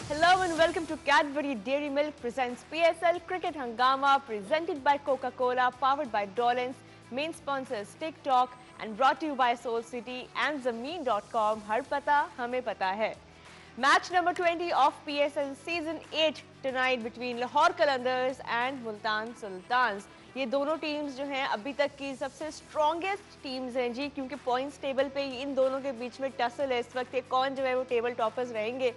Hello and welcome to Cadbury Dairy Milk presents PSL Cricket Hangama presented by Coca-Cola, powered by Dolens, main sponsors TikTok and brought to you by Soul City and Zameen.com. हर पता हमें पता है. Match number 20 of PSL Season 8 tonight between Lahore Qalandars and Multan Sultans. ये दोनों teams जो हैं अभी तक की सबसे स्ट्रॉन्गेस्ट टीम्स हैं जी, क्योंकि पॉइंट्स टेबल पे इन दोनों के बीच में टसल है इस वक्त कौन जो है वो टेबल टॉपर्स रहेंगे.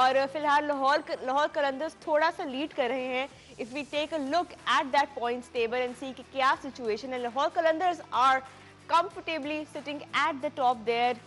और फिलहाल लाहौर कलंदर्स थोड़ा सा लीड कर रहे हैं. If we take a look at that points table and see कि क्या सिचुएशन है. Lahore Qalandars are comfortably sitting at the top there.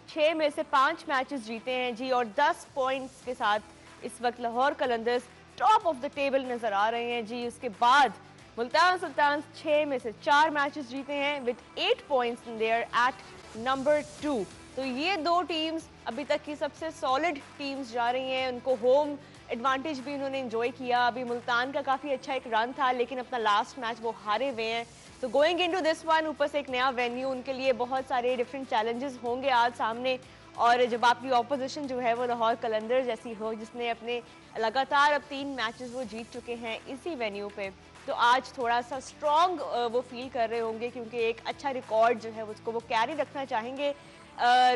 6 में से 5 मैचेस जीते हैं जी और 10 पॉइंट्स के साथ इस वक्त Lahore Qalandars top of the table नजर आ रहे हैं जी. उसके बाद मुल्तान सुल्तान 6 में से 4 मैचेस जीते हैं with 8 points in there at number 2. तो ये दो टीम्स अभी तक की सबसे सॉलिड टीम्स जा रही हैं. उनको होम एडवांटेज भी उन्होंने एंजॉय किया. अभी मुल्तान का काफ़ी अच्छा एक रन था लेकिन अपना लास्ट मैच वो हारे हुए हैं. तो गोइंग इनटू दिस वन, ऊपर से एक नया वेन्यू, उनके लिए बहुत सारे डिफरेंट चैलेंजेस होंगे आज सामने. और जब आपकी ऑपोजिशन जो है वो लाहौर कलंदर जैसी हो जिसने अपने लगातार अब 3 मैचेस वो जीत चुके हैं इसी वेन्यू पे, तो आज थोड़ा सा स्ट्रॉन्ग वो फील कर रहे होंगे क्योंकि एक अच्छा रिकॉर्ड जो है उसको वो कैरी रखना चाहेंगे.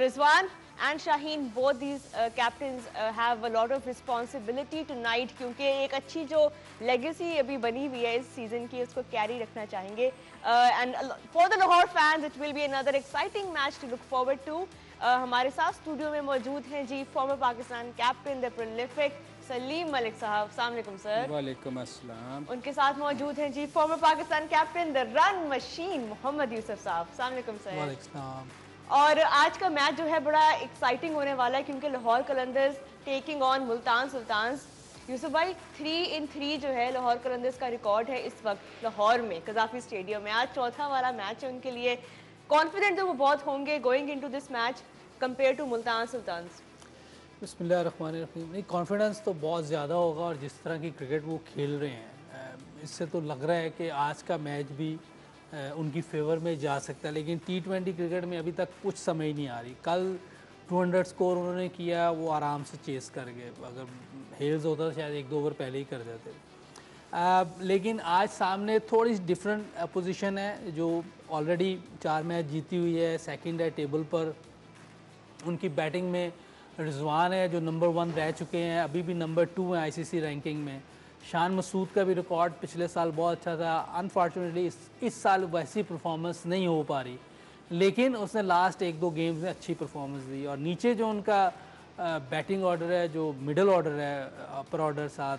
Rizwan and Shaheen, both these captains have a lot of responsibility tonight क्योंकि एक अच्छी जो legacy अभी बनी हुई है इस सीजन की उसको कैरी रखना चाहेंगे. And for the Lahore fans it will be another exciting match to look forward to. हमारे साथ स्टूडियो में मौजूद हैं जी former Pakistan captain the prolific Saleem Malik sahab. अस्सलाम वालेकुम सर. वालेकुम अस्सलाम. उनके साथ मौजूद हैं जी former Pakistan captain the run machine Mohammad Yousuf sahab. अस्सलाम वालेकुम सर. वालेकुम. और आज का मैच जो है बड़ा एक्साइटिंग होने वाला है क्योंकि लाहौर कलंदर्स टेकिंग ऑन मुल्तान सुल्तान्स. यूसुफ भाई 3-3 जो है लाहौर कलंदर्स का रिकॉर्ड है इस वक्त लाहौर में कजाफी स्टेडियम में. आज चौथा वाला मैच है उनके लिए. कॉन्फिडेंट तो वो बहुत होंगे going into this match compare to Multan Sultans. बिस्मिल्लाहिर्रहमानिर्रहीम. नहीं, कॉन्फिडेंस तो बहुत ज़्यादा होगा और जिस तरह की क्रिकेट वो खेल रहे हैं इससे तो लग रहा है कि आज का मैच भी उनकी फेवर में जा सकता है. लेकिन T20 क्रिकेट में अभी तक कुछ समझ नहीं आ रही. कल 200 स्कोर उन्होंने किया, वो आराम से चेस कर गए. अगर हेल्स होता तो शायद 1-2 ओवर पहले ही कर देते. लेकिन आज सामने थोड़ी डिफरेंट पोजीशन है. जो ऑलरेडी 4 मैच जीती हुई है, सेकंड है टेबल पर. उनकी बैटिंग में रिजवान है जो नंबर 1 रह चुके हैं, अभी भी नंबर 2 हैं ICC रैंकिंग में. शान मसूद का भी रिकॉर्ड पिछले साल बहुत अच्छा था. अनफॉर्चुनेटली इस साल वैसी परफॉर्मेंस नहीं हो पा रही, लेकिन उसने लास्ट 1-2 गेम्स में अच्छी परफॉर्मेंस दी. और नीचे जो उनका बैटिंग ऑर्डर है, जो मिडल ऑर्डर है, अपर ऑर्डर साथ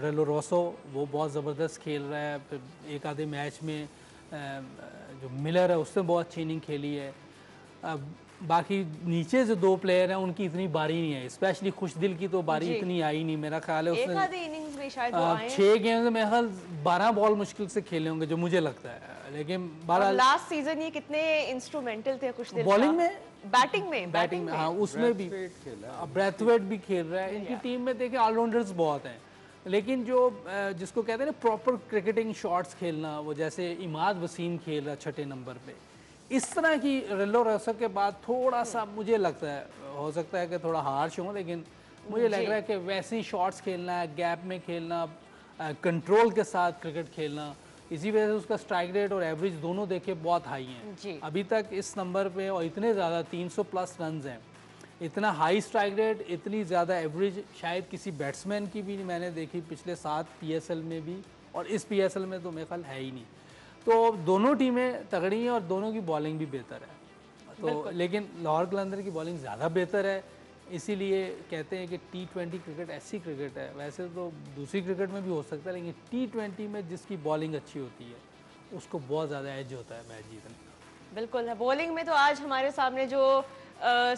रेलो रोसो वो बहुत ज़बरदस्त खेल रहा है. फिर एक आधे मैच में जो मिलर है उसने बहुत अच्छी इनिंग खेली है. बाकी नीचे जो 2 प्लेयर हैं उनकी इतनी बारी नहीं है, स्पेशली खुशदिल की तो बारी इतनी आई नहीं. मेरा ख्याल है उसने इनिंग्स में शायद वो आए 6 गेम्स में मेरे ख्याल 12 बॉल मुश्किल से खेले होंगे जो मुझे लगता है. लेकिन लास्ट सीजन ये कितने इंस्ट्रूमेंटल थे खुशदिल. बॉलिंग में, बैटिंग में हाँ उसमें भी ब्रेथवेट भी खेल रहा है. इनकी टीम में देखें ऑलराउंडर्स बहुत हैं, लेकिन जो जिसको कहते हैं ना प्रॉपर क्रिकेटिंग शॉट्स खेलना, वो जैसे इमाद वसीम खेल रहा 6ठे नंबर पे, इस तरह की रेलो रसर के बाद थोड़ा सा मुझे लगता है, हो सकता है कि थोड़ा हार्श हो, लेकिन मुझे लग रहा है कि वैसी शॉट्स खेलना है, गैप में खेलना, कंट्रोल के साथ क्रिकेट खेलना. इसी वजह से उसका स्ट्राइक रेट और एवरेज दोनों देखे बहुत हाई हैं अभी तक इस नंबर पे. और इतने ज़्यादा 300 प्लस रन हैं, इतना हाई स्ट्राइक रेट, इतनी ज़्यादा एवरेज शायद किसी बैट्समैन की भी मैंने देखी पिछले 7 PSL में भी, और इस PSL में तो मेरे ख्याल है ही नहीं. तो दोनों टीमें तगड़ी हैं और दोनों की बॉलिंग भी बेहतर है. तो लेकिन लाहौर कलंदर की बॉलिंग ज़्यादा बेहतर है, इसीलिए कहते हैं कि T20 क्रिकेट ऐसी क्रिकेट है. वैसे तो दूसरी क्रिकेट में भी हो सकता है, लेकिन T20 में जिसकी बॉलिंग अच्छी होती है उसको बहुत ज़्यादा एज होता है मैच जीतने का. बिल्कुल है. बॉलिंग में तो आज हमारे सामने जो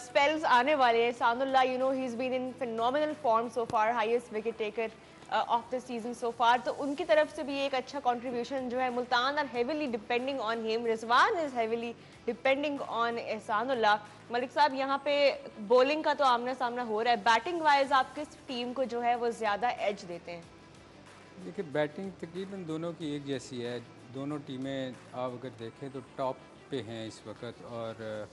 स्पेल्स आने वाले हैं, Ihsanullah, you know he is been in phenomenal form so far, highest wicket taker of the season so far. तो उनकी तरफ से भी एक अच्छा कंट्रीब्यूशन जो है. Multan are heavily depending on him, Rizwan is heavily depending on Ehsanullah. Malik साहब, यहाँ पे बॉलिंग का तो आमना सामना हो रहा है. बैटिंग वाइज आप किस टीम को जो है वो ज़्यादा एज देते हैं? देखिए, बैटिंग तकरीबन दोनों की एक जैसी है. दोनों टीमें आप अगर देखें तो टॉप पे हैं इस वक्त, और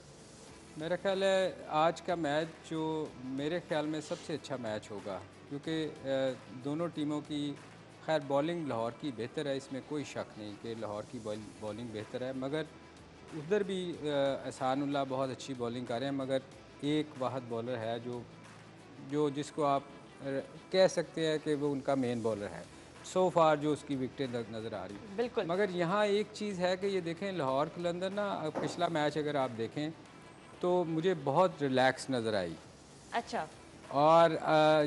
मेरा ख्याल है आज का मैच जो मेरे ख्याल में सबसे अच्छा मैच होगा, क्योंकि दोनों टीमों की खैर बॉलिंग लाहौर की बेहतर है, इसमें कोई शक नहीं कि लाहौर की बॉलिंग बेहतर है, मगर उधर भी एहसानुल्लाह बहुत अच्छी बॉलिंग कर रहे हैं, मगर एक वाहद बॉलर है जो जो जिसको आप कह सकते हैं कि वो उनका मेन बॉलर है सो फार, जो उसकी विकेटें नज़र आ रही बिल्कुल। मगर यहाँ एक चीज़ है कि ये देखें लाहौर कलंदर ना, पिछला मैच अगर आप देखें तो मुझे बहुत रिलैक्स नज़र आई। अच्छा। और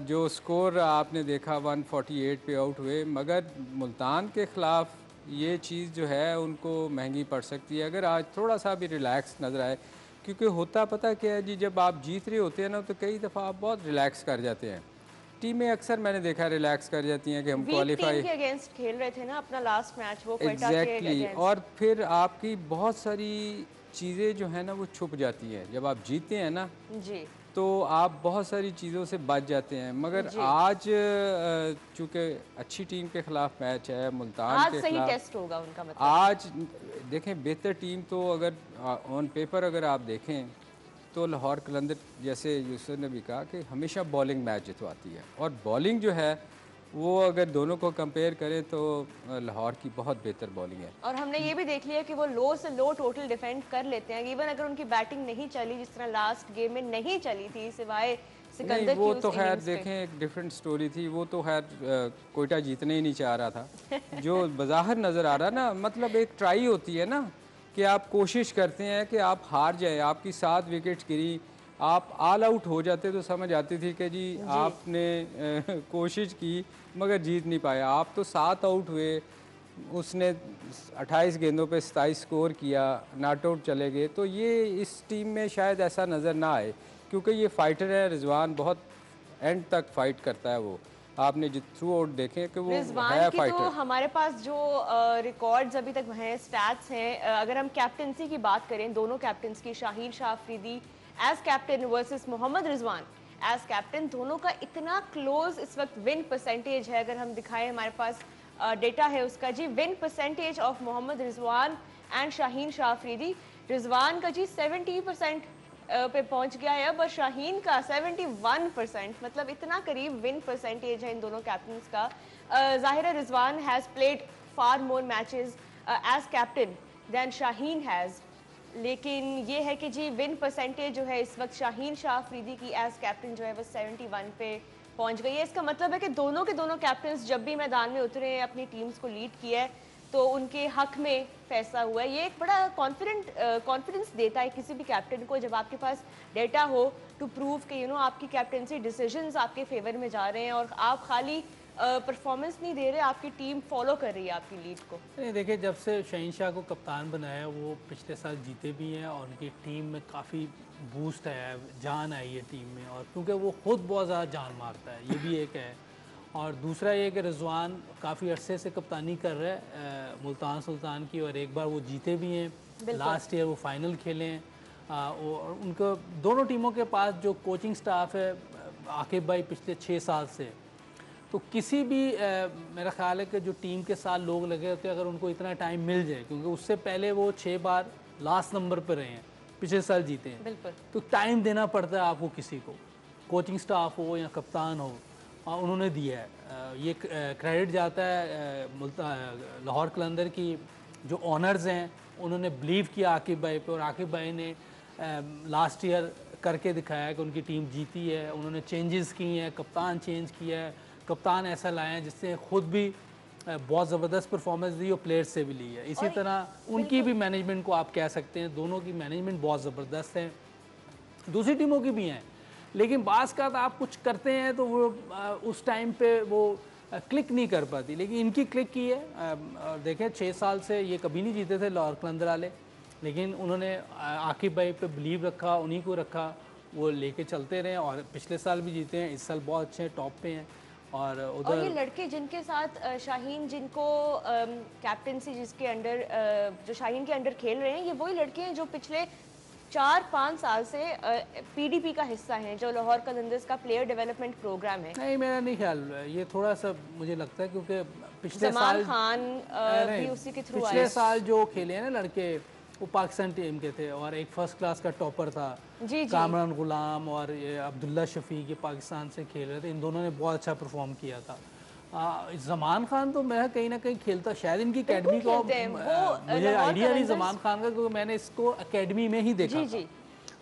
जो स्कोर आपने देखा 148 पे आउट हुए, मगर मुल्तान के ख़िलाफ़ ये चीज़ जो है उनको महंगी पड़ सकती है अगर आज थोड़ा सा भी रिलैक्स नज़र आए, क्योंकि होता पता क्या है जी, जब आप जीत रहे होते हैं ना तो कई दफ़ा आप बहुत रिलैक्स कर जाते हैं। टीमें अक्सर मैंने देखा रिलैक्स कर जाती हैं कि हम वीक क्वालिफाई टीम के अगेंस्ट खेल रहे थे ना अपना लास्ट मैच, वो क्वेटा के एग्जैक्टली अगेंस्ट। और फिर आपकी बहुत सारी चीज़ें जो है ना वो छुप जाती हैं जब आप जीतते हैं ना, जी तो आप बहुत सारी चीज़ों से बच जाते हैं। मगर जी। आज चूँकि अच्छी टीम के ख़िलाफ़ मैच है, मुल्तान आज के सही ख़िलाफ़ टेस्ट होगा उनका मतलब। आज देखें बेहतर टीम तो अगर ऑन पेपर अगर आप देखें तो लाहौर कलंदर, जैसे यूसुफ ने भी कहा कि हमेशा बॉलिंग मैच जितवाती है, और बॉलिंग जो है वो अगर दोनों को कंपेयर करें तो लाहौर की बहुत बेहतर बॉलिंग है। और हमने ये भी देख लिया कि वो लो से लो टोटल डिफेंड कर लेते हैं, इवन अगर उनकी बैटिंग नहीं चली, जिस तरह लास्ट गेम में नहीं चली थी सिवाय नहीं सिकंदर की वो उस तो खैर इनिंग्स के। देखें एक डिफरेंट स्टोरी थी, वो तो खैर कोयटा जीतने ही नहीं चाह रहा था। जो बाहर नज़र आ रहा ना, मतलब एक ट्राई होती है ना कि आप कोशिश करते हैं कि आप हार जाएं, आपकी 7 विकेट्स गिरी, आप ऑल आउट हो जाते तो समझ आती थी कि जी आपने कोशिश की मगर जीत नहीं पाया। आप तो 7 आउट हुए, उसने 28 गेंदों पे 27 स्कोर किया, नॉट आउट चले गए, तो ये इस टीम में शायद ऐसा नज़र ना आए, क्योंकि ये फाइटर है रिजवान, बहुत एंड तक फाइट करता है वो। आपने जो थ्रू आउट देखें कि वो रिजवान है की तो फाइटर। हमारे पास जो रिकॉर्ड्स अभी तक हैं, स्टैट्स हैं, अगर हम कैप्टनसी की बात करें, दोनों कैप्टन्स की, Shaheen Shah Afridi as captain versus Mohammad Rizwan as captain, दोनों का इतना क्लोज इस वक्त विन परसेंटेज है। अगर हम दिखाएं, हमारे पास डेटा है उसका जी, win percentage of Mohammad Rizwan and Shaheen Shah Afridi. Rizwan का जी 70% पे पहुंच गया है अब, और शाहीन का 71%, मतलब इतना करीब विन परसेंटेज है इन दोनों कैप्टन्स का। जाहिर है Rizwan has played far more matches as captain than Shaheen has, लेकिन ये है कि जी विन परसेंटेज जो है इस वक्त शाहीन शाह अफरीदी की एज कैप्टन जो है वो 71 पे पहुंच गई है। इसका मतलब है कि दोनों के दोनों कैप्टन्स जब भी मैदान में उतरे हैं, अपनी टीम्स को लीड किया है, तो उनके हक में फैसला हुआ है। ये एक बड़ा कॉन्फिडेंस देता है किसी भी कैप्टन को, जब आपके पास डेटा हो टू प्रूव कि आपकी कैप्टनसी डिसीजंस आपके फेवर में जा रहे हैं और आप खाली परफॉर्मेंस नहीं दे रहे, आपकी टीम फॉलो कर रही है आपकी लीड को। नहीं देखिए, जब से शहीन शाह को कप्तान बनाया, वो पिछले साल जीते भी हैं और उनकी टीम में काफ़ी बूस्ट है, जान आई है टीम में, और क्योंकि वो खुद बहुत ज़्यादा जान मारता है, ये भी एक है। और दूसरा ये कि रिजवान काफ़ी अरसे से कप्तानी कर रहा है मुल्तान सुल्तान की, और एक बार वो जीते भी हैं, लास्ट ईयर वो फाइनल खेले हैं। और उनको दोनों टीमों के पास जो कोचिंग स्टाफ है, आकिब भाई पिछले 6 साल से, तो किसी भी मेरा ख्याल है कि जो टीम के साथ लोग लगे होते हैं, अगर उनको इतना टाइम मिल जाए, क्योंकि उससे पहले वो 6 बार लास्ट नंबर पर रहे हैं, पिछले साल जीते हैं, बिल्कुल। तो टाइम देना पड़ता है आपको, किसी को, कोचिंग स्टाफ हो या कप्तान हो, उन्होंने दिया है। ये क्रेडिट जाता है लाहौर कलंदर की जो ऑनर्स हैं, उन्होंने बिलीव किया आकिब भाई पे, और आकिब भाई ने लास्ट ईयर करके दिखाया कि उनकी टीम जीती है। उन्होंने चेंजेस किए हैं, कप्तान चेंज किया है, कप्तान ऐसा लाए हैं जिससे खुद भी बहुत ज़बरदस्त परफॉर्मेंस दी और प्लेयर्स से भी ली है। इसी तरह उनकी भी मैनेजमेंट को आप कह सकते हैं, दोनों की मैनेजमेंट बहुत ज़बरदस्त है, दूसरी टीमों की भी हैं, लेकिन बाज़ का आप कुछ करते हैं तो वो उस टाइम पे वो क्लिक नहीं कर पाती, लेकिन इनकी क्लिक की है। और देखें 6 साल से ये कभी नहीं जीते थे लाहौर कलंदर वाले, लेकिन उन्होंने आकिब भाई पे बिलीव रखा, उन्हीं को रखा, वो लेके चलते रहे, और पिछले साल भी जीते हैं, इस साल बहुत अच्छे टॉप पे हैं। और उधर ये लड़के जिनके साथ शाहीन, जिनको कैप्टनसी जिसके अंडर जो शाहीन के अंडर खेल रहे हैं, ये वही लड़के हैं जो पिछले 4-5 साल से पीडीपी का हिस्सा हैं, जो लाहौर कलंदर्स का प्लेयर डेवलपमेंट प्रोग्राम है। नहीं, मेरा नहीं ख्याल, ये थोड़ा सा मुझे लगता है क्योंकि पिछले जमाल साल खान भी उसी के थ्रू आए। पिछले साल जो खेले हैं ना लड़के, वो पाकिस्तान टीम के थे, और एक फर्स्ट क्लास का टॉपर था जी जी कामरान गुलाम, और ये अब्दुल्ला शफीक ये पाकिस्तान से खेल रहे थे। इन दोनों ने बहुत अच्छा परफॉर्म किया था। जमान खान तो मैं कहीं ना कहीं खेलता, शायद इनकी एकेडमी को खेलते हैं वो मुझे लाहौर आइडिया नहीं कलंदर्स। जमान खान का, क्योंकि मैंने इसको एकेडमी में ही देखा जी था, जी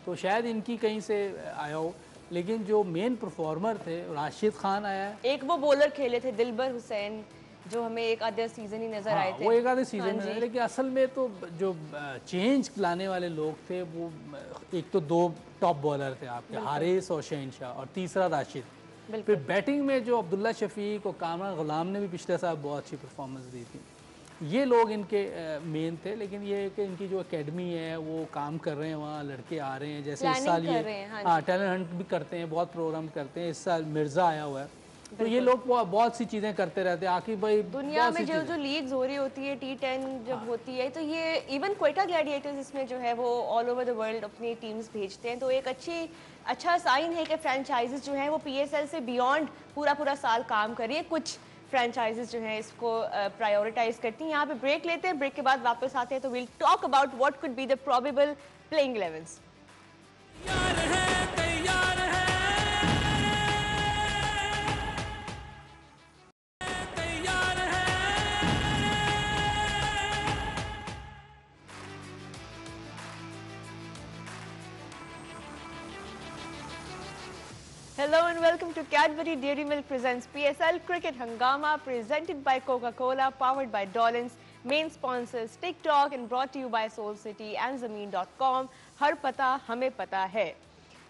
तो शायद इनकी कहीं से आया हो। लेकिन जो मेन परफॉर्मर थे, राशिद खान आया है। एक वो बॉलर खेले थे दिलबर हुसैन, जो हमें एक आधे सीजन ही नजर आए थे। वो एक आधे सीजन हाँ में जी। रहे, लेकिन असल में तो जो चेंज लाने वाले लोग थे वो एक तो दो टॉप बॉलर थे आपके, हारिस और शहनशाह, और तीसरा राशिद। बिल्कुल। फिर बैटिंग में जो अब्दुल्ला शफीक और कामरान गुलाम ने भी पिछले साल बहुत अच्छी परफॉर्मेंस दी थी। ये लोग इनके मेन थे। लेकिन ये है कि इनकी जो एकेडमी है वो काम कर रहे हैं, वहाँ लड़के आ रहे हैं, जैसे इस Planning साल कर ये रहे हैं, हाँ हाँ टैलेंट हंट भी करते हैं, बहुत प्रोग्राम करते हैं। इस साल मिर्ज़ा आया हुआ है, तो ये लोग बहुत सी चीज़ें करते रहते हैं। आखिर भाई दुनिया बहुत में सी जो चीज़ें। जो लीग्स हो रही होती है T10 जब होती है, तो ये इवन क्वेटा ग्लैडिएटर्स इसमें जो है वो ऑल ओवर द वर्ल्ड अपनी टीम्स भेजते हैं। तो एक अच्छा साइन है कि फ्रेंचाइजेस जो हैं वो PSL से बियॉन्ड पूरा पूरा साल काम कर रही है। कुछ फ्रेंचाइजेस जो हैं इसको प्रायोरिटाइज करती हैं। यहाँ पे ब्रेक लेते हैं, ब्रेक के बाद वापस आते हैं तो will talk about what could be the probable playing 11s। Hello and welcome to Cadbury Dairy Milk presents PSL Cricket Hangama, presented by Coca-Cola, powered by Dolans, main sponsors TikTok and brought to you by Soul City and Zameen.com. हर पता हमें पता है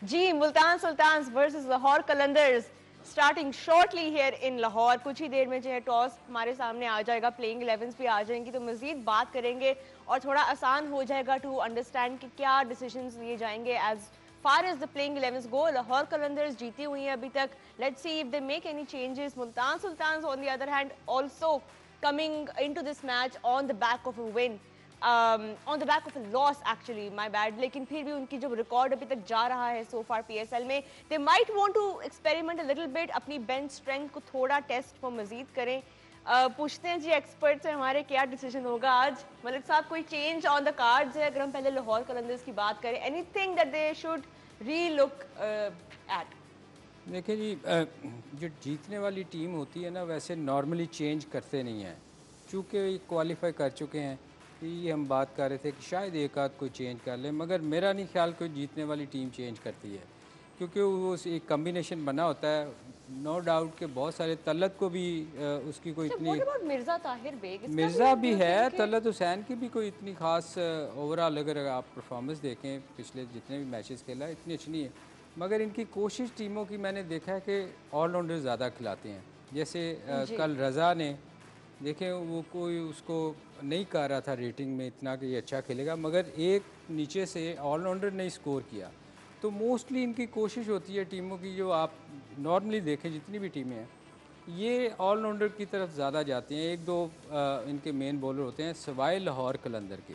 जी। Multan Sultans versus Lahore Qalandars starting shortly here in Lahore. कुछ ही देर में जो है टॉस हमारे सामने आ जाएगा, प्लेइंग 11s भी आ जाएंगी, तो मजीद बात करेंगे और थोड़ा आसान हो जाएगा टू अंडरस्टैंड कि क्या डिसीजंस लिए जाएंगे as far as the playing 11s go. Lahore Qalandars जीती हुई हैं अभी तक. Let's see if they make any changes. Multan Sultans on the other hand also coming into this match on the back of a win, on the back of a loss actually, my bad. लेकिन फिर भी उनकी जो record अभी तक जा रहा है so far PSL में, they might want to experiment a little bit, अपनी बेंच स्ट्रेंथ को थोड़ा टेस्ट वो मजीद करें. पूछते हैं जी एक्सपर्ट से हमारे क्या डिसीजन होगा आज। मलिक साहब, कोई चेंज ऑन द कार्ड्स है? अगर हम पहले लाहौर कलंदर्स की बात करें, anything that they should relook at? देखिए जी, जो जीतने वाली टीम होती है ना, वैसे नॉर्मली चेंज करते नहीं हैं, चूँकि क्वालिफाई कर चुके हैं। ये हम बात कर रहे थे कि शायद एक आध कोई चेंज कर ले, मगर मेरा नहीं ख्याल कोई जीतने वाली टीम चेंज करती है, क्योंकि वो एक कम्बिनेशन बना होता है। नो डाउट कि बहुत सारे तलत को भी उसकी कोई इतनी, मिर्जा ताहिर बेग, मिर्ज़ा भी है, तलत हुसैन की भी कोई इतनी खास ओवरऑल अगर आप परफॉर्मेंस देखें पिछले जितने भी मैचेस खेला इतनी अच्छी नहीं है। मगर इनकी कोशिश टीमों की मैंने देखा है कि ऑलराउंडर ज़्यादा खिलाते हैं। जैसे कल रज़ा ने देखें, वो कोई उसको नहीं कह रहा था रेटिंग में इतना कि ये अच्छा खेलेगा, मगर एक नीचे से ऑलराउंडर ने स्कोर किया। तो मोस्टली इनकी कोशिश होती है टीमों की, जो आप नॉर्मली देखें जितनी भी टीमें हैं, ये ऑलराउंडर की तरफ ज़्यादा जाते हैं। एक दो इनके मेन बॉलर होते हैं सवाए लाहौर कलंदर के,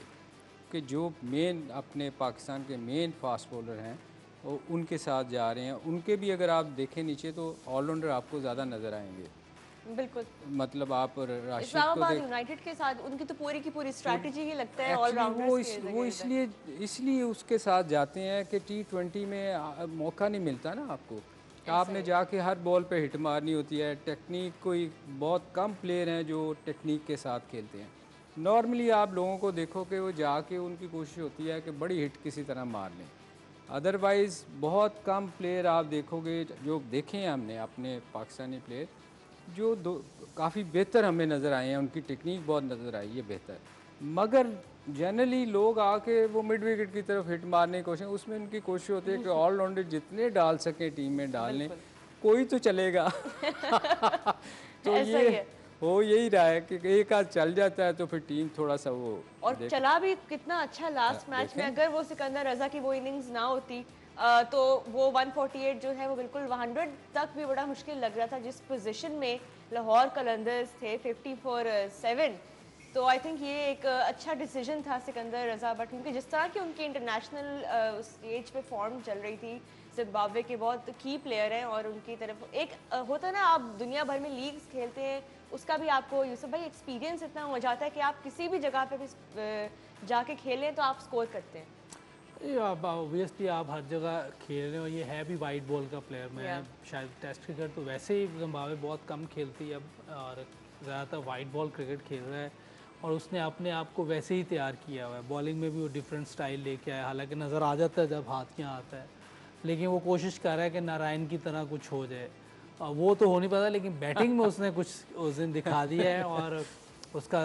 कि जो मेन अपने पाकिस्तान के मेन फास्ट बॉलर हैं वो उनके साथ जा रहे हैं। उनके भी अगर आप देखें नीचे तो ऑलराउंडर आपको ज़्यादा नज़र आएंगे। बिल्कुल, मतलब आप राशिद इस्लामाबाद यूनाइटेड के साथ उनकी तो पूरी की पूरी स्ट्रैटेजी ही लगता है ऑलराउंडर्स की। वो इसलिए उसके साथ जाते हैं कि T20 में मौका नहीं मिलता ना आपको। आपने जाके हर बॉल पे हिट मारनी होती है। टेक्निक कोई बहुत कम प्लेयर हैं जो टेक्निक के साथ खेलते हैं। नॉर्मली आप लोगों को देखो कि वो जाके उनकी कोशिश होती है कि बड़ी हिट किसी तरह मार लें। अदरवाइज़ बहुत कम प्लेयर आप देखोगे, जो देखे हैं हमने अपने पाकिस्तानी प्लेयर, जो काफ़ी बेहतर हमें नज़र आए हैं, उनकी टेक्निक बहुत नज़र आई है बेहतर। मगर जनरली लोग आके वो मिड विकेट की तरफ हिट मारने की कोशिश, उसमें उनकी कोशिश होती है कि ऑलराउंडर जितने डाल सकें टीम में डाल लें, कोई तो चलेगा। तो ये हो यही रहा है कि एक आध चल जाता है तो फिर टीम थोड़ा सा वो, और चला भी कितना अच्छा लास्ट मैच में। अगर वो सिकंदर रजा की वो इनिंग्स ना होती तो वो 148 जो है वो बिल्कुल 100 तक भी बड़ा मुश्किल लग रहा था, जिस पोजीशन में लाहौर कलंदर्स थे 50 for 7। तो आई थिंक ये एक अच्छा डिसीजन था सिकंदर रजा, बट क्योंकि जिस तरह की उनकी इंटरनेशनल स्टेज पे फॉर्म चल रही थी, जिम्बाब्वे के बहुत की प्लेयर हैं और उनकी तरफ एक होता है ना, आप दुनिया भर में लीग्स खेलते हैं, उसका भी आपको यूसुफ भाई एक्सपीरियंस इतना हो जाता है कि आप किसी भी जगह पे भी जाके खेलें तो आप स्कोर करते हैं। ये आप ऑब्वियसली आप हर जगह खेल रहे हो, ये है भी वाइट बॉल का प्लेयर। मैं शायद टेस्ट क्रिकेट तो वैसे ही जिम्बाब्वे बहुत कम खेलती है अब, और ज़्यादातर वाइट बॉल क्रिकेट खेल रहा है, और उसने अपने आप को वैसे ही तैयार किया हुआ है। बॉलिंग में भी वो डिफरेंट स्टाइल लेके आया, हालांकि नज़र आ जाता है जब हाथ यहाँ आता है, लेकिन वो कोशिश कर रहा है कि नारायण की तरह कुछ हो जाए। वो तो हो नहीं पाता, लेकिन बैटिंग में उसने कुछ उस दिन दिखा दिया है, और उसका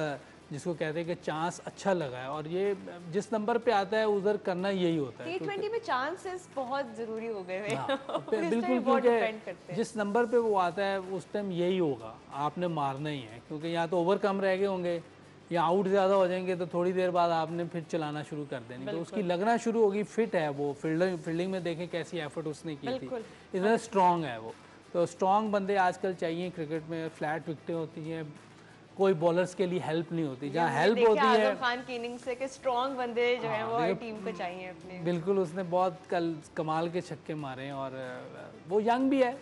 जिसको कहते हैं कि चांस अच्छा लगा है, और ये जिस नंबर पे आता है उधर करना यही होता है। T20 में चांसेस बहुत ज़रूरी हो गए हैं। बिल्कुल, क्योंकि जिस नंबर पे वो आता है उस टाइम यही होगा, आपने मारना ही है, क्योंकि या तो ओवर कम रह गए होंगे या आउट ज़्यादा हो जाएंगे, तो थोड़ी देर बाद आपने फिर चलाना शुरू कर देनी, तो उसकी लगना शुरू होगी। फिट है वो, फील्डिंग में देखें कैसी एफर्ट उसने की थी, इतना स्ट्रांग है वो। तो स्ट्रांग बंदे आजकल चाहिए क्रिकेट में। फ्लैट विकेटें होती हैं, कोई बॉलर्स के लिए हेल्प नहीं होती, जहाँ हेल्प होती है आजम खान की इनिंग्स से कि स्ट्रांग बंदे जो हैं वो हर टीम को चाहिए अपने। बिल्कुल, उसने बहुत कल कमाल के छक्के मारे हैं, और वो यंग भी है,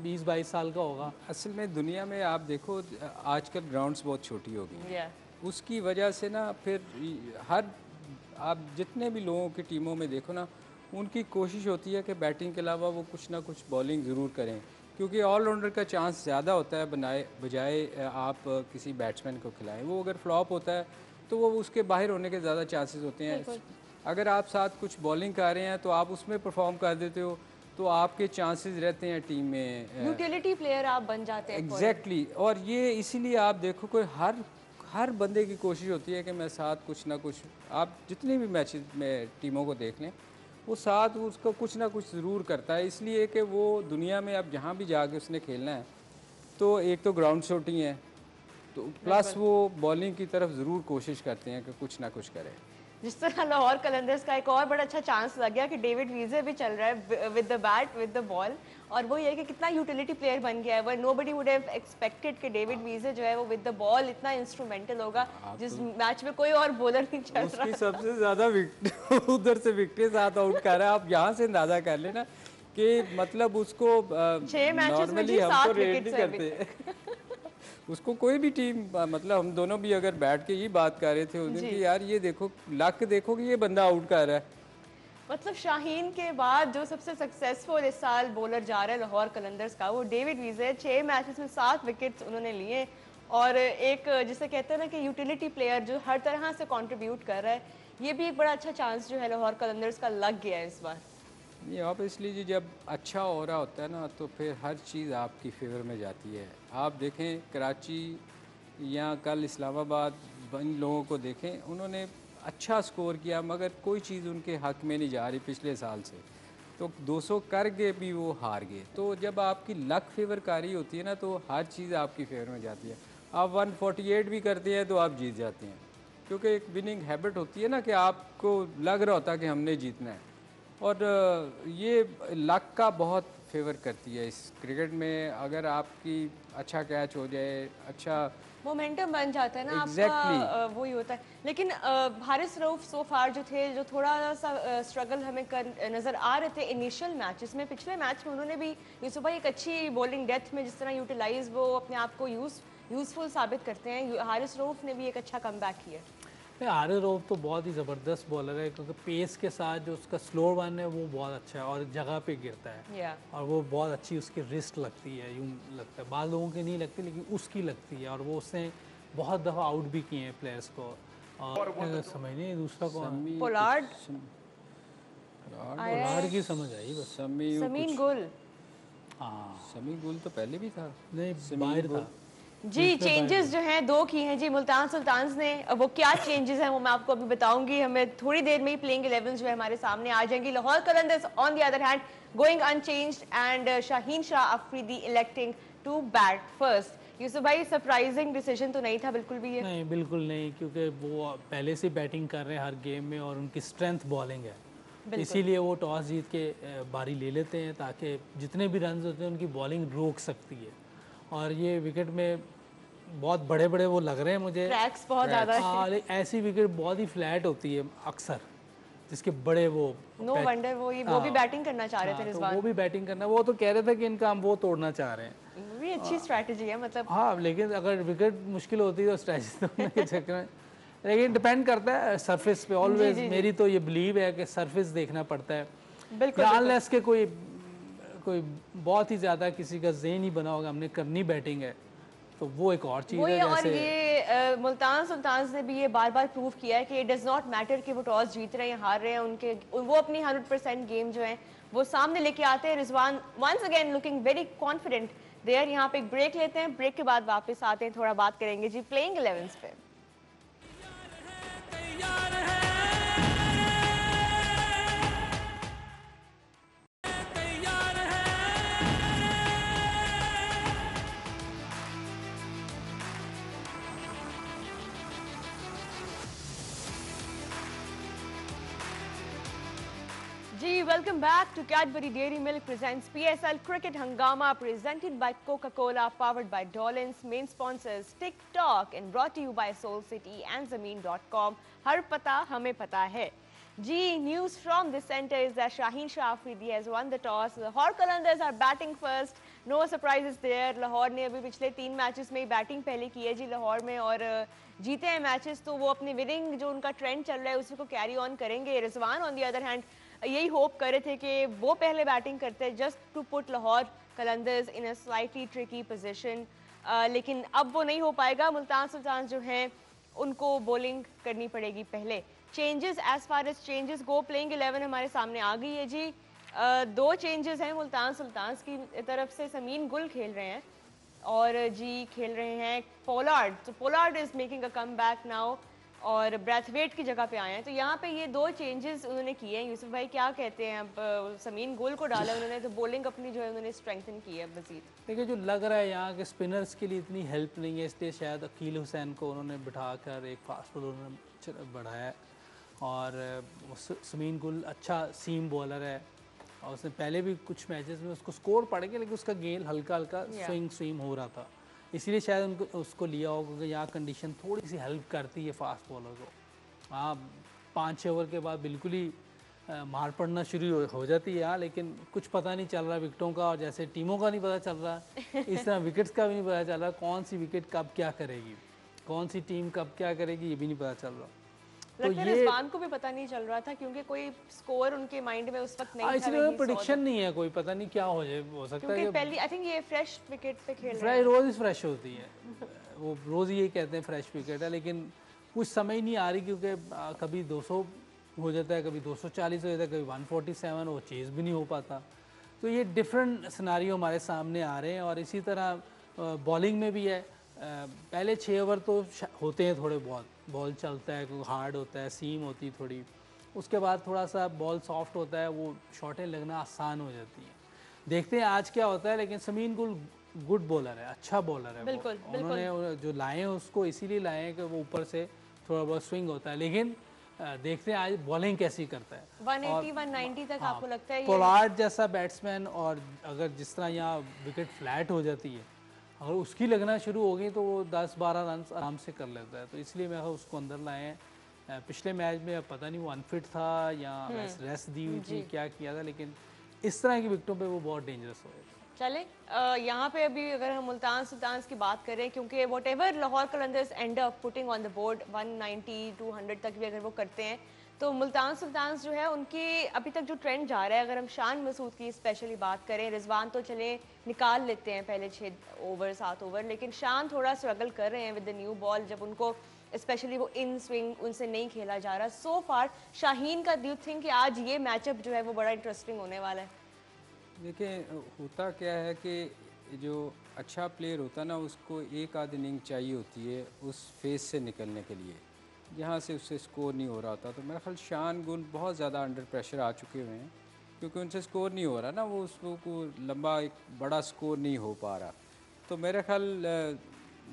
20-22 साल का होगा। असल में दुनिया में आप देखो आजकल ग्राउंड्स बहुत छोटी हो गई हैं, उसकी वजह से ना फिर हर आप जितने भी लोगों की टीमों में देखो ना, उनकी कोशिश होती है कि बैटिंग के अलावा वो कुछ ना कुछ बॉलिंग ज़रूर करें, क्योंकि ऑलराउंडर का चांस ज़्यादा होता है बजाय आप किसी बैट्समैन को खिलाएं। वो अगर फ्लॉप होता है तो वो उसके बाहर होने के ज़्यादा चांसेस होते हैं। अगर आप साथ कुछ बॉलिंग कर रहे हैं तो आप उसमें परफॉर्म कर देते हो, तो आपके चांसेस रहते हैं टीम में, यूटिलिटी प्लेयर आप बन जाते हैं। एग्जैक्टली। और ये इसीलिए आप देखो कोई हर बंदे की कोशिश होती है कि मैं साथ कुछ ना कुछ, आप जितने भी मैचेस में टीमों को देख लें, वो साथ उसको कुछ ना कुछ ज़रूर करता है, इसलिए कि वो दुनिया में अब जहाँ भी जाके उसने खेलना है, तो एक तो ग्राउंड शॉटिंग है, तो प्लस वो बॉलिंग की तरफ ज़रूर कोशिश करते हैं कि कुछ ना कुछ करें। जिस तरह लाहौर कलंदर्स का एक और बड़ा अच्छा चांस लग गया कि डेविड वीज़े भी चल रहा है with the bat with the ball, और वो ये कि कितना यूटिलिटी प्लेयर बन गया है। वो नोबडी वुड हैव एक्सपेक्टेड कि डेविड वीज़े जो है वो विद द बॉल इतना इंस्ट्रूमेंटल होगा, जिस मैच में कोई और बॉलर नहीं चल रहा। उसकी सबसे ज़्यादा विकेट उधर से विकेट साथ आउट कर रहा है। आप यहाँ से अंदाज़ा कर लेना कि मतलब उसको 6 मैचेस में जी 7 विकेट करते उसको कोई भी टीम, मतलब हम दोनों भी अगर बैठ के ये बात कर रहे थे उस दिन कि यार ये देखो लक देखो कि ये बंदा आउट कर रहा है। मतलब शाहीन के बाद जो सबसे सक्सेसफुल इस साल बॉलर जा रहा है लाहौर कलंदर्स का, वो डेविड वीज़े। 6 मैचेस में 7 विकेट्स उन्होंने लिए, और एक जिसे कहते हैं ना कि यूटिलिटी प्लेयर जो हर तरह से कंट्रीब्यूट कर रहा है, ये भी एक बड़ा अच्छा चांस जो है लाहौर कलंदर्स का लग गया है इस बार। ये ऑब्वियसली जी जब अच्छा हो रहा होता है ना, तो फिर हर चीज़ आपकी फेवर में जाती है। आप देखें कराची या कल इस्लामाबाद, इन लोगों को देखें, उन्होंने अच्छा स्कोर किया मगर कोई चीज़ उनके हक में नहीं जा रही पिछले साल से, तो 200 कर गए भी वो हार गए। तो जब आपकी लक फेवर कर रही होती है ना, तो हर चीज़ आपकी फेवर में जाती है। आप 148 भी करते हैं तो आप जीत जाते हैं, क्योंकि एक विनिंग हैबिट होती है ना कि आपको लग रहा होता है कि हमने जीतना है, और ये लक का बहुत फेवर करती है इस क्रिकेट में। अगर आपकी अच्छा कैच हो जाए, अच्छा मोमेंटम बन जाता है ना आपका, वही होता है। लेकिन हारिस रऊफ सो फार जो थे, जो थोड़ा सा स्ट्रगल हमें नज़र आ रहे थे इनिशियल मैचेस में, पिछले मैच में उन्होंने भी यूसुफ भाई एक अच्छी बॉलिंग डेथ में जिस तरह यूटिलाइज वो अपने आप को यूज़फुल साबित करते हैं, हारिस रऊफ ने भी एक अच्छा कमबैक किया। हारिस रऊफ तो बहुत ही ज़बरदस्त बॉलर है, क्योंकि पेस के साथ जो उसका स्लो वन है वो बहुत अच्छा है, और जगह पे गिरता है, और वो बहुत अच्छी उसकी रिस्ट लगती है, यूँ लगता है। बाद लोगों की नहीं लगती, लेकिन उसकी लगती है, और वो उसने बहुत दफ़ा आउट भी किए हैं प्लेयर्स को। और समझ नहीं दूसरा कौन, पोलार्ड की समझ आई बस, समीन गुल। हाँ, समीन गुल तो पहले भी था, नहीं बाहर था जी। चेंजेस जो हैं 2 की हैं जी मुल्तान सुल्तान्स ने। वो क्या चेंजेस हैं वो मैं आपको अभी बताऊंगी, हमें थोड़ी देर में ही प्लेइंग 11 जो है हमारे सामने आ जाएंगी। Lahore Qalandars on the other hand going unchanged, and Shaheen Shah Afridi electing to bat first. Yousuf भाई सरप्राइजिंग डिसीजन तो नहीं था बिल्कुल भी ये? नहीं, बिल्कुल नहीं, क्योंकि वो पहले से बैटिंग कर रहे हैं हर गेम में, और उनकी स्ट्रेंथ बॉलिंग है, इसीलिए वो टॉस जीत के बारी ले लेते हैं, ताकि जितने भी रन होते हैं उनकी बॉलिंग रोक सकती है। और ये विकेट में बहुत बड़े बड़े वो लग रहे हैं मुझे, ट्रैक्स बहुत ज़्यादा है। ऐसी विकेट बहुत ही फ्लैट होती है अक्सर, जिसके बड़े वो नो वंडर वो भी बैटिंग करना चाह रहे थे तो रिजवान। वो भी बैटिंग करना, वो तो कह रहे थे कि इनका हम वो तोड़ना चाह रहे हैं। वो भी अच्छी स्ट्रैटेजी है मतलब। हाँ, लेकिन अगर विकेट मुश्किल होती है तो स्ट्रेटजी तोड़ने के चक्कर में, लेकिन डिपेंड करता है सरफेस पे ऑलवेज। मेरी तो ये बिलीव है कि सरफेस देखना पड़ता है, बिल्कुल अनलेस के कोई बहुत ही ज़्यादा किसी का ज़हन ही बना होगा हमने करनी बैटिंग है, तो वो एक और चीज़ है। और ये मुल्तान सुल्तान्स ने भी ये बार बार प्रूव किया है कि इट डज नॉट मैटर कि वो टॉस जीत रहे हैं हार रहे हैं, उनके वो अपनी 100% गेम जो है वो सामने लेके आते हैं। Rizwan once again looking very confident there. यहाँ पे एक ब्रेक लेते हैं, ब्रेक के बाद वापस आते हैं, थोड़ा बात करेंगे जी प्लेइंग 11s पे। जी welcome back to Cadbury dairy milk presents PSL cricket Hungama presented by Coca-Cola powered by Dolans, main sponsors TikTok and brought to you by Soul City and Zameen.com। हर पता हमें पता है जी। News from the center is that Shaheen Shah Afridi has won the toss. Lahore Qalandars are batting first. No surprises there. Lahore ने अभी पिछले 3 matches में batting पहले की है जी लाहौर में, और जीते हैं मैचेस, तो वो अपने विनिंग जो उनका ट्रेंड चल रहा है उसी को कैरी ऑन करेंगे। Rizwan on the other hand यही होप कर रहे थे कि वो पहले बैटिंग करते हैं just to put Lahore Qalandars in a slightly tricky position, लेकिन अब वो नहीं हो पाएगा। मुल्तान सुल्तान जो हैं उनको बॉलिंग करनी पड़ेगी पहले। Changes as far as changes go, playing 11 हमारे सामने आ गई है जी। 2 चेंजेस हैं मुल्तान सुल्तान की तरफ से। समीन गुल खेल रहे हैं और जी खेल रहे हैं पोलार्ड। तो Pollard is making a come back now और ब्रैथवेट की जगह पे आए हैं। तो यहाँ पे ये 2 चेंजेस उन्होंने किए हैं। यूसुफ भाई क्या कहते हैं? अब समीन गुल को डाला उन्होंने, तो बॉलिंग अपनी जो है उन्होंने स्ट्रेंथन की है मजीद। देखिए, जो लग रहा है यहाँ के स्पिनर्स के लिए इतनी हेल्प नहीं है, इसलिए शायद अकील हुसैन को उन्होंने बिठाकर एक फास्ट बॉलर उन्होंने बढ़ाया है। और समीन गुल अच्छा सीम बॉलर है और उसने पहले भी कुछ मैचेस में उसको स्कोर पड़ गया, लेकिन उसका गेंद हल्का हल्का स्विंग हो रहा था, इसीलिए शायद उनको उसको लिया होगा, क्योंकि यहाँ कंडीशन थोड़ी सी हेल्प करती है फास्ट बॉलर को। हाँ, 5-6 ओवर के बाद बिल्कुल ही मार पड़ना शुरू हो जाती है यहाँ, लेकिन कुछ पता नहीं चल रहा विकेटों का, और जैसे टीमों का नहीं पता चल रहा इस तरह विकेट्स का भी नहीं पता चल रहा, कौन सी विकेट कब क्या करेगी, कौन सी टीम कब क्या करेगी, ये भी नहीं पता चल रहा। तो ये रिजवान को भी पता नहीं चल रहा था, क्योंकि कोई स्कोर उनके माइंड में उस वक्त नहीं था। इसलिए प्रेडिक्शन नहीं है, कोई पता नहीं क्या हो सकता है। पहली आई थिंक ये फ्रेश विकेट पे खेल रहे हैं, रोज फ्रेश होती है वो रोज यही कहते हैं फ्रेश विकेट है, लेकिन कुछ समय नहीं आ रही, क्योंकि कभी 200 हो जाता है, कभी 240 हो जाता है, कभी 147, वो चेज़ भी नहीं हो पाता। तो ये डिफरेंट सिनारियो हमारे सामने आ रहे हैं। और इसी तरह बॉलिंग में भी है, पहले 6 ओवर तो होते हैं थोड़े बहुत, बॉल चलता है, क्योंकि हार्ड होता है, सीम होती थोड़ी, उसके बाद थोड़ा सा बॉल सॉफ्ट होता है, वो शॉटें लगना आसान हो जाती हैं। देखते हैं आज क्या होता है, लेकिन समीन गुल गुड बॉलर है, अच्छा बॉलर है। बिल्कुल, उन्होंने जो लाए हैं उसको इसीलिए लाए हैं कि वो ऊपर से थोड़ा बहुत स्विंग होता है, लेकिन देखते हैं आज बॉलिंग कैसी करता है। 180-190 तक आपको लगता है? पोलार्ड जैसा बैट्समैन, और अगर जिस तरह यहाँ विकेट फ्लैट हो जाती है, अगर उसकी लगना शुरू हो गई तो वो 10-12 रन आराम से कर लेता है, तो इसलिए मैं उसको अंदर लाए हैं। पिछले मैच में पता नहीं वो अनफिट था या रेस्ट दी हुई थी, क्या किया था, लेकिन इस तरह की विकेटों पे वो बहुत डेंजरस हो जाता है। चले यहाँ पे अभी अगर हम मुल्तान सुल्तान की बात करें, क्योंकि what ever Lahore Qalandars and up putting on the board 190-200 तक भी अगर वो करते हैं, तो मुल्तान सुल्तान जो है उनकी अभी तक जो ट्रेंड जा रहा है, अगर हम शान मसूद की स्पेशली बात करें, रिजवान तो चले निकाल लेते हैं पहले 6 ओवर 7 ओवर, लेकिन शान थोड़ा स्ट्रगल कर रहे हैं विद द न्यू बॉल, जब उनको स्पेशली वो इन स्विंग उनसे नहीं खेला जा रहा सो फार। शाहीन का डू यू थिंक कि आज ये मैचअप जो है वो बड़ा इंटरेस्टिंग होने वाला है? देखिए, होता क्या है कि जो अच्छा प्लेयर होता है ना, उसको एक आध इनिंग चाहिए होती है उस फेज से निकलने के लिए, जहाँ से उससे स्कोर नहीं हो रहा होता। तो मेरा ख्याल शान गुल बहुत ज़्यादा अंडर प्रेशर आ चुके हुए हैं, क्योंकि उनसे स्कोर नहीं हो रहा ना, वो उसको लंबा एक बड़ा स्कोर नहीं हो पा रहा। तो मेरा ख्याल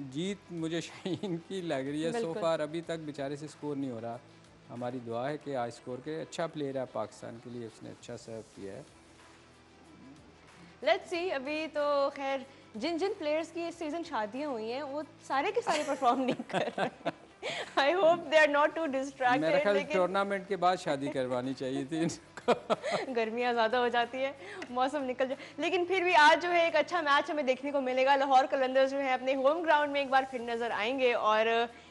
जीत मुझे शाहीन की लग रही है सो फार। अभी तक बेचारे से स्कोर नहीं हो रहा। हमारी दुआ है कि आज स्कोर के। अच्छा प्लेयर है पाकिस्तान के लिए, उसने अच्छा सर्व किया है। Let's see. अभी तो खैर जिन जिन प्लेयर्स की इस सीज़न शादियां हुई हैं वो सारे के सारे परफॉर्म नहीं कर रहे हैं। I hope they are not too मेरा डिस्ट्रैक्टेड। ख्याल लेकिन टूर्नामेंट के बाद शादी करवानी चाहिए थी इनको। गर्मियाँ ज़्यादा हो जाती है, मौसम निकल जाए, लेकिन फिर भी आज जो है एक अच्छा मैच हमें देखने को मिलेगा। लाहौर कलंदर्स जो है अपने होम ग्राउंड में एक बार फिर नज़र आएंगे और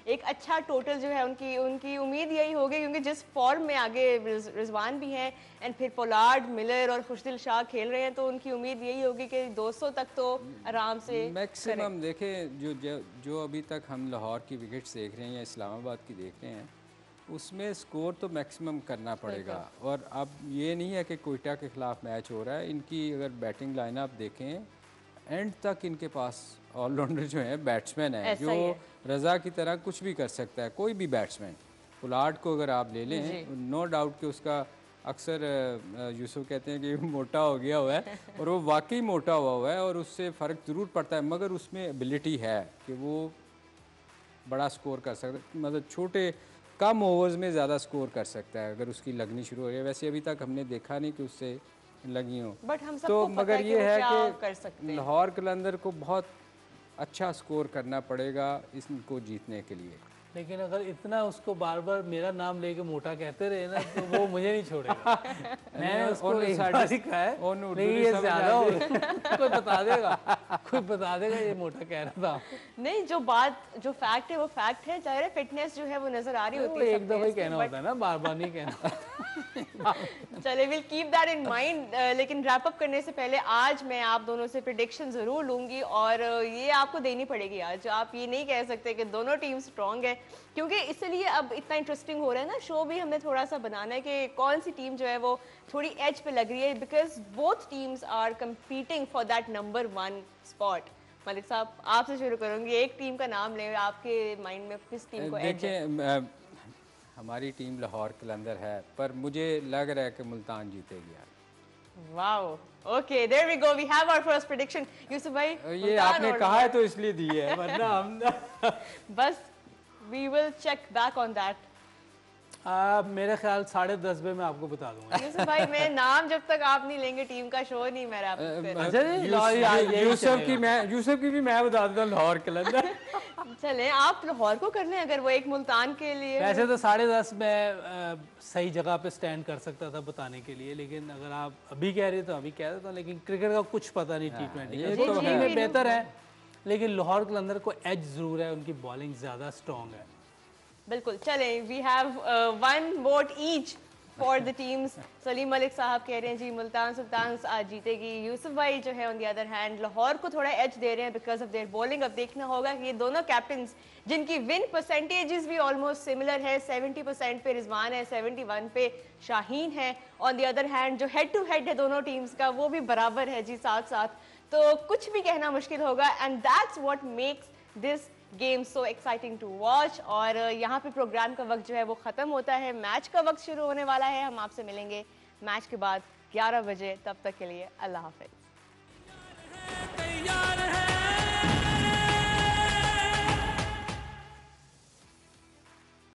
एक अच्छा टोटल जो है उनकी उनकी उम्मीद यही होगी, क्योंकि जिस फॉर्म में आगे रिजवान भी हैं एंड फिर पोलार्ड, मिलर और खुशदिल शाह खेल रहे हैं, तो उनकी उम्मीद यही होगी कि 200 तक तो आराम से मैक्सिमम देखें जो अभी तक हम लाहौर की विकेट्स देख रहे हैं या इस्लामाबाद की देख रहे हैं, उसमें स्कोर तो मैक्सिमम करना पड़ेगा। और अब ये नहीं है कि कोयटा के ख़िलाफ़ मैच हो रहा है, इनकी अगर बैटिंग लाइनअप देखें एंड तक इनके पास ऑलराउंडर जो है बैट्समैन है जो रज़ा की तरह कुछ भी कर सकता है, कोई भी बैट्समैन। पुलार्ड को अगर आप ले लें, नो डाउट कि उसका अक्सर यूसुफ कहते हैं कि मोटा हो गया हुआ है और वो वाकई मोटा हुआ है और उससे फ़र्क ज़रूर पड़ता है, मगर उसमें एबिलिटी है कि वो बड़ा स्कोर कर सकता है, मतलब छोटे कम ओवर्स में ज़्यादा स्कोर कर सकता है अगर उसकी लगनी शुरू हो रही है। वैसे अभी तक हमने देखा नहीं कि उससे लगी हो, बट हम तो मगर ये है कर सकते कि लाहौर कलंदर को बहुत अच्छा स्कोर करना पड़ेगा इसको जीतने के लिए। लेकिन अगर इतना उसको बार बार मेरा नाम लेके मोटा कहते रहे ना तो वो मुझे नहीं छोड़ेगा। मैंने उसको एक बार सिखा है, नहीं ये ज्यादा हो कोई बता देगा ये मोटा कह रहा था। नहीं, जो फैक्ट है वो फैक्ट है, जाहिर है फिटनेस जो है वो नजर आ रही होती है, एक दफा ही कहना होता है ना, बार बार नहीं कहना। चले, will keep that in mind. लेकिन रैप अप करने से पहले आज मैं आप दोनों से प्रेडिक्शन जरूर लूंगी और ये आपको देनी पड़ेगी आज। आप ये नहीं कह सकते कि दोनों टीम स्ट्रांग है, क्योंकि इसलिए अब इतना इंटरेस्टिंग हो रहा है ना शो भी, हमें थोड़ा सा बनाना है कि कौन सी टीम जो है वो थोड़ी एज पे लग रही है, because both teams are competing for that number 1 spot. Malik साहब आपसे शुरू करूंगी, एक टीम का नाम ले, आपके माइंड में किस टीम को एज है? देखिए हमारी टीम लाहौर कलंदर है, पर मुझे लग रहा है कि मुल्तान जीतेगी यार। Wow, okay, there we go, we have our first prediction. Yusuf भाई, ये आपने कहा है तो इसलिए दी है, वरना हम बस we will check back on that. मेरे ख्याल 10:30 बजे मैं आपको बता दूंगा। यूसुफ भाई, मैं नाम जब तक आप नहीं लेंगे टीम का शो नहीं मेरा। यूसुफ की भी मैं बता देता हूँ, लाहौर कलंदर। चले, आप लाहौर को कर लें अगर वो एक मुल्तान के लिए। वैसे तो 10:30 में सही जगह पे स्टैंड कर सकता था बताने के लिए, लेकिन अगर आप अभी कह रहे तो अभी कह देता हूँ, लेकिन क्रिकेट का कुछ पता नहीं T20 में बेहतर है, लेकिन लाहौर कलंदर को एज जरूर है, उनकी बॉलिंग ज्यादा स्ट्रॉन्ग है। बिल्कुल, चले, we have 1 vote each for the teams. Salim Malik साहब कह रहे हैं जी मुल्तान सुल्तान्स आज जीतेगी। यूसुफ भाई जो है on the other hand Lahore को थोड़ा एज दे रहे हैं बिकॉज ऑफ देयर बॉलिंग। अब देखना होगा कि ये दोनों कैप्टन्स जिनकी विन परसेंटेजेस भी ऑलमोस्ट सिमिलर है, 70% पे रिजवान है, 71 पे शाहीन है। ऑन द अदर हैंड जो हेड टू हेड है दोनों टीम्स का वो भी बराबर है जी, साथ साथ, तो कुछ भी कहना मुश्किल होगा and that's what makes this game so exciting to watch. और यहाँ पे प्रोग्राम का वक्त जो है वो ख़त्म होता है, मैच का वक्त शुरू होने वाला है। हम आपसे मिलेंगे मैच के बाद 11 बजे, तब तक के लिए अल्लाह हाफिज़।